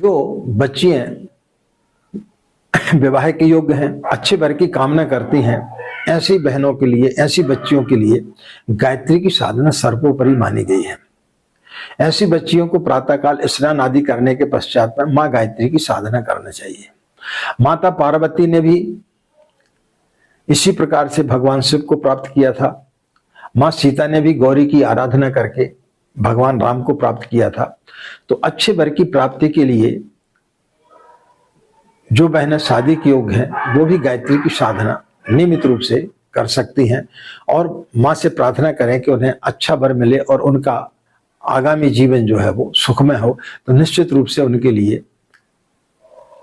जो बच्चियां विवाह के योग्य हैं, अच्छे वर की कामना करती हैं, ऐसी बहनों के लिए, ऐसी बच्चियों के लिए गायत्री की साधना सर्वोपरि मानी गई है। ऐसी बच्चियों को प्रातःकाल स्नान आदि करने के पश्चात में मां गायत्री की साधना करना चाहिए। माता पार्वती ने भी इसी प्रकार से भगवान शिव को प्राप्त किया था। मां सीता ने भी गौरी की आराधना करके भगवान राम को प्राप्त किया था। तो अच्छे वर की प्राप्ति के लिए जो बहनें शादी के योग्य हैं वो भी गायत्री की साधना नियमित रूप से कर सकती हैं और मां से प्रार्थना करें कि उन्हें अच्छा वर मिले और उनका आगामी जीवन जो है वो सुखमय हो, तो निश्चित रूप से उनके लिए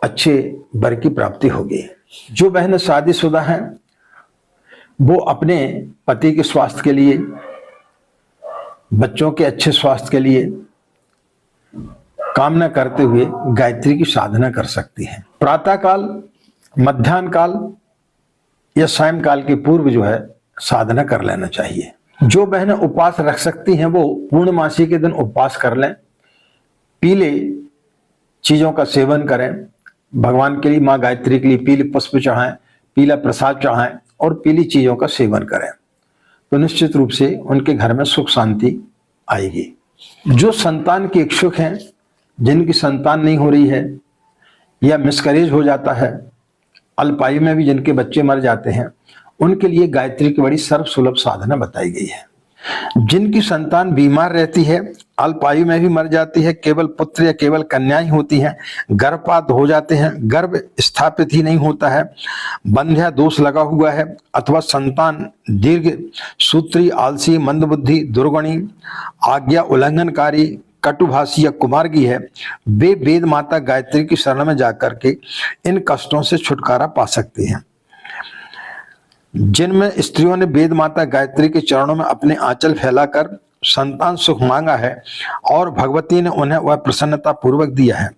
अच्छे वर की प्राप्ति होगी। जो बहनें शादीशुदा हैं वो अपने पति के स्वास्थ्य के लिए, बच्चों के अच्छे स्वास्थ्य के लिए कामना करते हुए गायत्री की साधना कर सकती हैं। प्रातः काल, मध्याह्न काल या सायंकाल के पूर्व जो है साधना कर लेना चाहिए। जो बहनें उपवास रख सकती हैं वो पूर्णमासी के दिन उपवास कर लें, पीले चीजों का सेवन करें, भगवान के लिए, मां गायत्री के लिए पीले पुष्प चढ़ाएं, पीला प्रसाद चढ़ाएं और पीली चीजों का सेवन करें, तो निश्चित रूप से उनके घर में सुख शांति आएगी। जो संतान के इच्छुक हैं, जिनकी संतान नहीं हो रही है या मिसकैरेज हो जाता है, अल्पायु में भी जिनके बच्चे मर जाते हैं, उनके लिए गायत्री की बड़ी सर्वसुलभ साधना बताई गई है। जिनकी संतान बीमार रहती है, अल्पायु में भी मर जाती है, केवल पुत्र या केवल कन्याएं होती हैं, गर्भपात हो जाते हैं, गर्भ स्थापित ही नहीं होता है, बंध्या दोष लगा हुआ है, अथवा संतान दीर्घ सूत्री, आलसी, मंदबुद्धि, दुर्गुणी, आज्ञा उल्लंघनकारी, कटुभाषी या कुमार्गी है, वे वेद माता गायत्री की शरण में जाकर के इन कष्टों से छुटकारा पा सकती हैं। जिनमें स्त्रियों ने वेद माता गायत्री के चरणों में अपने आंचल फैलाकर संतान सुख मांगा है और भगवती ने उन्हें वह प्रसन्नता पूर्वक दिया है।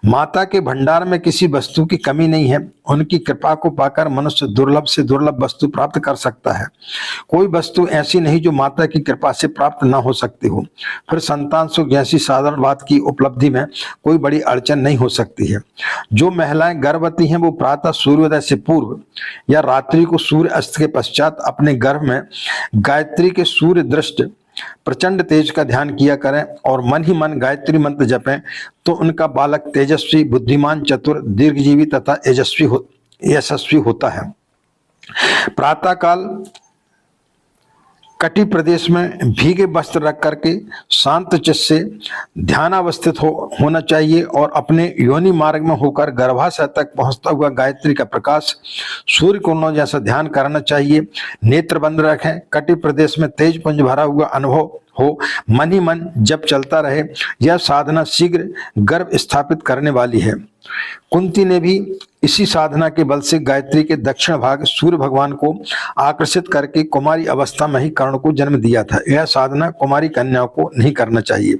माता के भंडार में किसी वस्तु की कमी नहीं है। उनकी कृपा को पाकर मनुष्य दुर्लभ से दुर्लभ वस्तु प्राप्त कर सकता है। कोई वस्तु ऐसी नहीं जो माता की कृपा से प्राप्त ना हो सकती हो। फिर संतान सुख जैसी साधारण बात की उपलब्धि में कोई बड़ी अड़चन नहीं हो सकती है। जो महिलाएं गर्भवती हैं वो प्रातः सूर्योदय से पूर्व या रात्रि को सूर्य अस्त के पश्चात अपने गर्भ में गायत्री के सूर्य दृष्ट प्रचंड तेज का ध्यान किया करें और मन ही मन गायत्री मंत्र जपें, तो उनका बालक तेजस्वी, बुद्धिमान, चतुर, दीर्घजीवी तथा यशस्वी होता है। प्रातः काल कटी प्रदेश में भीगे वस्त्र रख करके शांत चित्त से ध्यानावस्थित होना चाहिए और अपने योनि मार्ग में होकर गर्भाशय तक पहुंचता हुआ गायत्री का प्रकाश सूर्य किरणों जैसा ध्यान करना चाहिए। नेत्र बंद रखें, कटी प्रदेश में तेज पुंज भरा हुआ अनुभव हो, मन ही मन जब चलता रहे। यह साधना शीघ्र गर्भ स्थापित करने वाली है। कुंती ने भी इसी साधना के बल से गायत्री के दक्षिण भाग सूर्य भगवान को आकर्षित करके कुमारी अवस्था में ही कर्ण को जन्म दिया था। यह साधना कुमारी कन्याओं को नहीं करना चाहिए।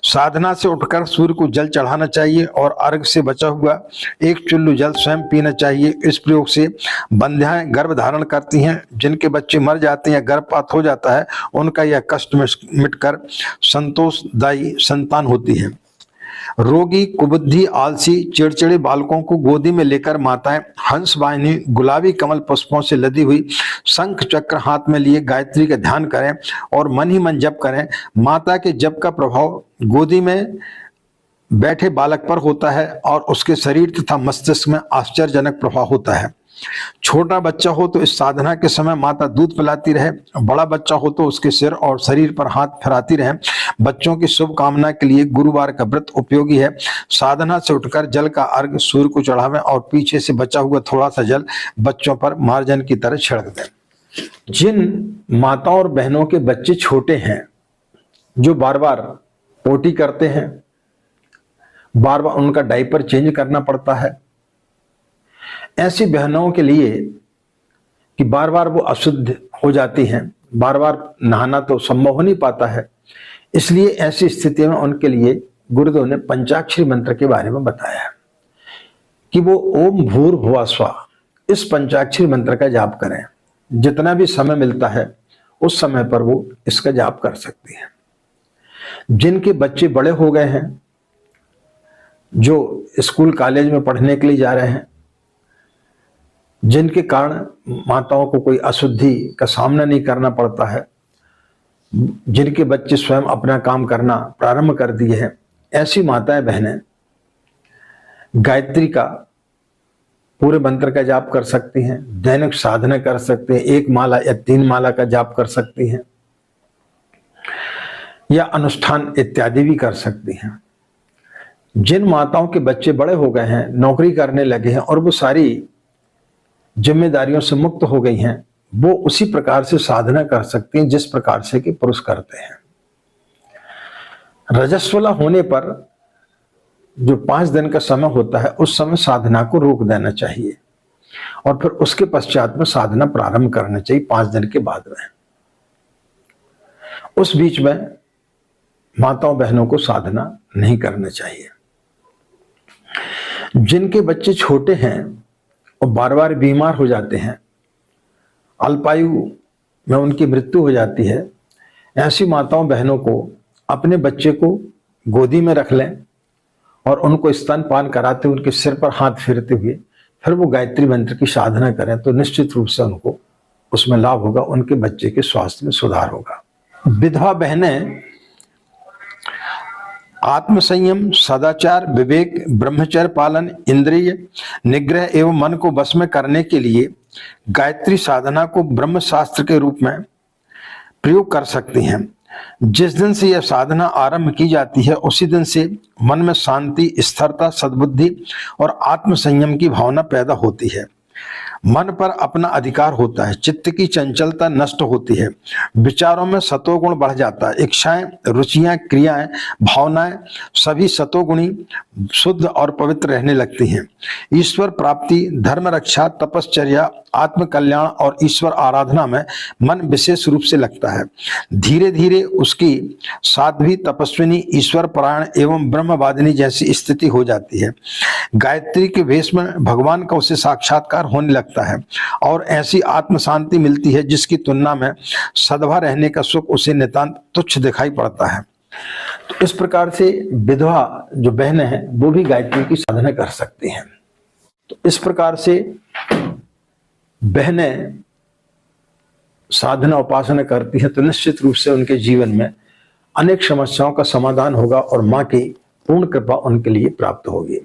साधना से उठकर सूर्य को जल चढ़ाना चाहिए और अर्घ से बचा हुआ एक चुल्लू जल स्वयं पीना चाहिए। इस प्रयोग से बंध्याएं गर्भ धारण करती हैं। जिनके बच्चे मर जाते हैं या गर्भपात हो जाता है, उनका यह कष्ट मिटकर संतोषदायी संतान होती है। रोगी, कुबुद्धि, आलसी, चिड़चिड़े बालकों को गोदी में लेकर माताएं हंस वाहिनी गुलाबी कमल पुष्पों से लदी हुई शंख चक्र हाथ में लिए गायत्री का ध्यान करें और मन ही मन जप करें। माता के जप का प्रभाव गोदी में बैठे बालक पर होता है और उसके शरीर तथा मस्तिष्क में आश्चर्यजनक प्रभाव होता है। छोटा बच्चा हो तो इस साधना के समय माता दूध पिलाती रहे, बड़ा बच्चा हो तो उसके सिर और शरीर पर हाथ फिराती रहे। बच्चों की शुभ कामना के लिए गुरुवार का व्रत उपयोगी है। साधना से उठकर जल का अर्घ सूर्य को चढ़ावें और पीछे से बचा हुआ थोड़ा सा जल बच्चों पर मार्जन की तरह छिड़क दें। जिन माताओं और बहनों के बच्चे छोटे हैं, जो बार बार पोटी करते हैं, बार बार उनका डायपर चेंज करना पड़ता है, ऐसी बहनों के लिए कि बार बार वो अशुद्ध हो जाती हैं, बार बार नहाना तो संभव हो नहीं पाता है, इसलिए ऐसी स्थिति में उनके लिए गुरुदेव ने पंचाक्षरी मंत्र के बारे में बताया है कि वो ओम भूर्भुवः स्वः इस पंचाक्षरी मंत्र का जाप करें। जितना भी समय मिलता है उस समय पर वो इसका जाप कर सकती हैं। जिनके बच्चे बड़े हो गए हैं जो स्कूल कॉलेज में पढ़ने के लिए जा रहे हैं, जिनके कारण माताओं को कोई अशुद्धि का सामना नहीं करना पड़ता है, जिनके बच्चे स्वयं अपना काम करना प्रारंभ कर दिए हैं, ऐसी माताएं बहनें गायत्री का पूरे मंत्र का जाप कर सकती हैं, दैनिक साधना कर सकते हैं, 1 माला या 3 माला का जाप कर सकती हैं, या अनुष्ठान इत्यादि भी कर सकती हैं। जिन माताओं के बच्चे बड़े हो गए हैं, नौकरी करने लगे हैं और वो सारी जिम्मेदारियों से मुक्त हो गई हैं, वो उसी प्रकार से साधना कर सकती हैं जिस प्रकार से कि पुरुष करते हैं। रजस्वला होने पर जो 5 दिन का समय होता है, उस समय साधना को रोक देना चाहिए और फिर उसके पश्चात में साधना प्रारंभ करना चाहिए 5 दिन के बाद में। उस बीच में माताओं बहनों को साधना नहीं करना चाहिए। जिनके बच्चे छोटे हैं और बार बार बीमार हो जाते हैं, अल्पायु में उनकी मृत्यु हो जाती है, ऐसी माताओं बहनों को अपने बच्चे को गोदी में रख लें और उनको स्तनपान कराते हुए उनके सिर पर हाथ फेरते हुए फिर वो गायत्री मंत्र की साधना करें तो निश्चित रूप से उनको उसमें लाभ होगा, उनके बच्चे के स्वास्थ्य में सुधार होगा। विधवा बहनें आत्मसंयम, सदाचार, विवेक, ब्रह्मचर्य पालन, इंद्रिय निग्रह एवं मन को वश में करने के लिए गायत्री साधना को ब्रह्म शास्त्र के रूप में प्रयोग कर सकती हैं। जिस दिन से यह साधना आरंभ की जाती है, उसी दिन से मन में शांति, स्थिरता, सद्बुद्धि और आत्मसंयम की भावना पैदा होती है। मन पर अपना अधिकार होता है, चित्त की चंचलता नष्ट होती है, विचारों में सतोगुण बढ़ जाता है, इच्छाएं, रुचियां, क्रियाएं, भावनाएं सभी सतोगुणी, शुद्ध और पवित्र रहने लगती हैं। ईश्वर प्राप्ति, धर्म रक्षा, तपश्चर्या, आत्मकल्याण और ईश्वर आराधना में मन विशेष रूप से लगता है। धीरे धीरे उसकी साध्वी, तपस्विनी, ईश्वर परायण एवं ब्रह्मवादिनी जैसी स्थिति हो जाती है। गायत्री के वेश में भगवान का उसे साक्षात्कार होने लगता है और ऐसी आत्म शांति मिलती है जिसकी तुलना में सदभा रहने का सुख उसे नितांत तुच्छ दिखाई पड़ता है। तो इस प्रकार से विधवा जो बहनें हैं वो भी गायत्री की साधना कर सकती हैं। तो इस प्रकार से बहनें साधना उपासना करती हैं तो निश्चित रूप से उनके जीवन में अनेक समस्याओं का समाधान होगा और मां की पूर्ण कृपा उनके लिए प्राप्त होगी।